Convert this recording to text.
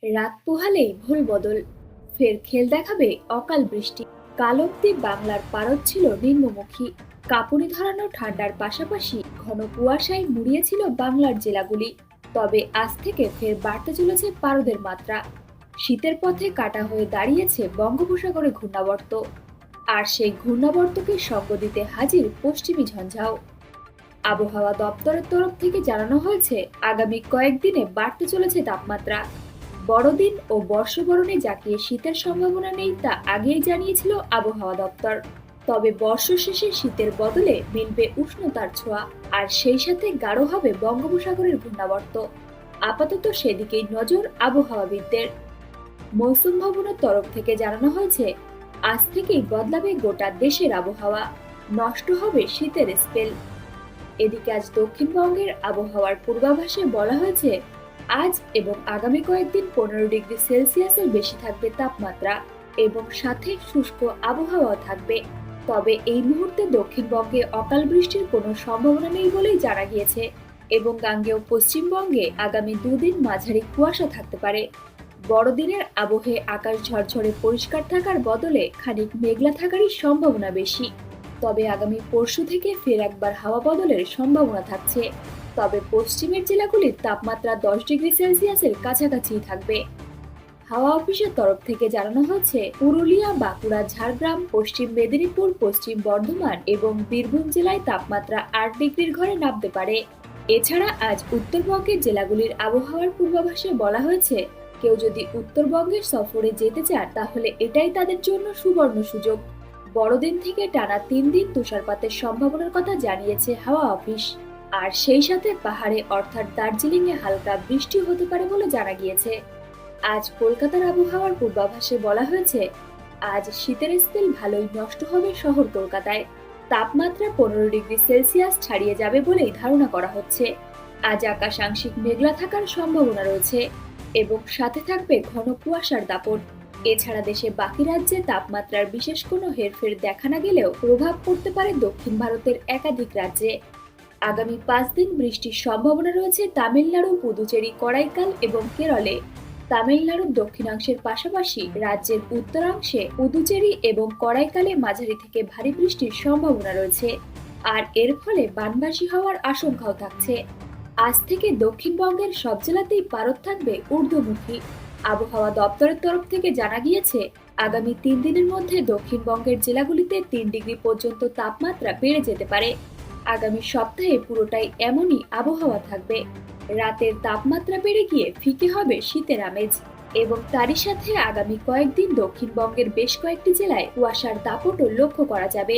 রাত পোহালেই ভুল বদল, ফের খেল দেখাবে অকাল বৃষ্টি। কাল অব্দি বাংলার পারদ ছিল নিম্নমুখী। কাঁপুনি ধরানো ঠান্ডার পাশাপাশি ঘন কুয়াশায় মুড়িয়েছিল বাংলার জেলাগুলি। তবে আজ থেকে ফের বাড়তে চলেছে পারদের মাত্রা। শীতের পথে কাটা হয়ে দাঁড়িয়েছে বঙ্গোপসাগরে ঘূর্ণাবর্ত। আর সেই ঘূর্ণাবর্তকে সঙ্গ দিতে হাজির পশ্চিমী ঝঞ্ঝাও। আবহাওয়া দপ্তরের তরফ থেকে জানানো হয়েছে, আগামী কয়েকদিনে বাড়তে চলেছে তাপমাত্রা। বড়দিন ও বর্ষবরণে জাঁকিয়ে শীতের সম্ভাবনা নেই তা আগেই জানিয়েছিল আবহাওয়া দপ্তর। তবে বর্ষ শেষে শীতের বদলে মিলবে উষ্ণতার ছোঁয়া, আর সেই সাথে গাঢ় হবে বঙ্গোপসাগরের ঘূর্ণাবর্ত। আপাতত সেদিকেই নজর আবহাওয়াবিদদের। মৌসুম ভবনের তরফ থেকে জানানো হয়েছে, আজ থেকেই বদলাবে গোটা দেশের আবহাওয়া, নষ্ট হবে শীতের স্পেল। এদিকে আজ দক্ষিণবঙ্গের আবহাওয়ার পূর্বাভাসে বলা হয়েছে, আজ এবং আগামী কয়েকদিন 15 ডিগ্রি সেলসিয়াসের বেশি থাকবে তাপমাত্রা এবং সাথে শুষ্ক আবহাওয়া থাকবে। তবে এই মুহূর্তে দক্ষিণবঙ্গে অকাল বৃষ্টির কোনো সম্ভাবনা নেই বলেই জানা গিয়েছে এবং গাঙ্গেয় পশ্চিমবঙ্গে আগামী দুদিন মাঝারি কুয়াশা থাকতে পারে। বড়দিনের আবহে আকাশ ঝরঝরে পরিষ্কার থাকার বদলে খানিক মেঘলা থাকারই সম্ভাবনা বেশি। তবে আগামী পরশু থেকে ফের একবার হাওয়া বদলের সম্ভাবনা থাকছে। তবে পশ্চিমের জেলাগুলির তাপমাত্রা 10 ডিগ্রি সেলসিয়াসের কাছাকাছি থাকবে। হাওয়া অফিসের তরফ থেকে জানানো হয়েছে, পুরুলিয়া, বাঁকুড়া, ঝাড়গ্রাম, পশ্চিম মেদিনীপুর, পশ্চিম বর্ধমান এবং বীরভূম জেলায় তাপমাত্রা 8 ডিগ্রির ঘরে নামতে পারে। এছাড়া আজ উত্তরবঙ্গের জেলাগুলির আবহাওয়ার পূর্বাভাসে বলা হয়েছে, কেউ যদি উত্তরবঙ্গের সফরে যেতে চান তাহলে এটাই তাদের জন্য সুবর্ণ সুযোগ। বড়দিন থেকে টানা 3 দিন তুষারপাতের সম্ভাবনার কথা জানিয়েছে হাওয়া অফিস। আর সেই সাথে পাহাড়ে অর্থাৎ দার্জিলিং এ হালকা বৃষ্টি হতে পারে বলে জানা গিয়েছে। আজ কলকাতার আবহাওয়ার পূর্বাভাসে বলা হয়েছে, আজ শীতের স্পেল ভালোই নষ্ট হবে শহর কলকাতায়। তাপমাত্রা 15 ডিগ্রি সেলসিয়াস ছাড়িয়ে যাবে বলেই ধারণা করা হচ্ছে। আজ আকাশ আংশিক মেঘলা থাকার সম্ভাবনা রয়েছে এবং সাথে থাকবে ঘন কুয়াশার দাপট। এছাড়া দেশে বাকি রাজ্যে তাপমাত্রার বিশেষ কোনো হেরফের দেখা না গেলেও প্রভাব পড়তে পারে দক্ষিণ ভারতের একাধিক রাজ্যে। আগামী 5 দিন বৃষ্টির সম্ভাবনা রয়েছে তামিলনাড়ু, পুদুচেরি, করাইকাল এবং কেরলে। তামিলনাড়ুর দক্ষিণাংশের পাশাপাশি রাজ্যের উত্তরাংশে পুদুচেরি এবং করাইকালে মাঝারি থেকে ভারী বৃষ্টির সম্ভাবনা রয়েছে, আর এর ফলে বানভাসী হওয়ার আশঙ্কাও থাকছে। আজ থেকে দক্ষিণবঙ্গের সব জেলাতেই পারদ থাকবে ঊর্ধ্বমুখী। আবহাওয়া দপ্তরের তরফ থেকে জানা গিয়েছে, আগামী 3 দিনের মধ্যে দক্ষিণবঙ্গের জেলাগুলিতে 3 ডিগ্রি পর্যন্ত তাপমাত্রা বেড়ে যেতে পারে। আগামী সপ্তাহে পুরোটাই এমনই আবহাওয়া থাকবে। রাতের তাপমাত্রা বেড়ে গিয়ে ফিকে হবে শীতের আমেজ এবং তারই সাথে আগামী কয়েকদিন দক্ষিণবঙ্গের বেশ কয়েকটি জেলায় কুয়াশার দাপটও লক্ষ্য করা যাবে।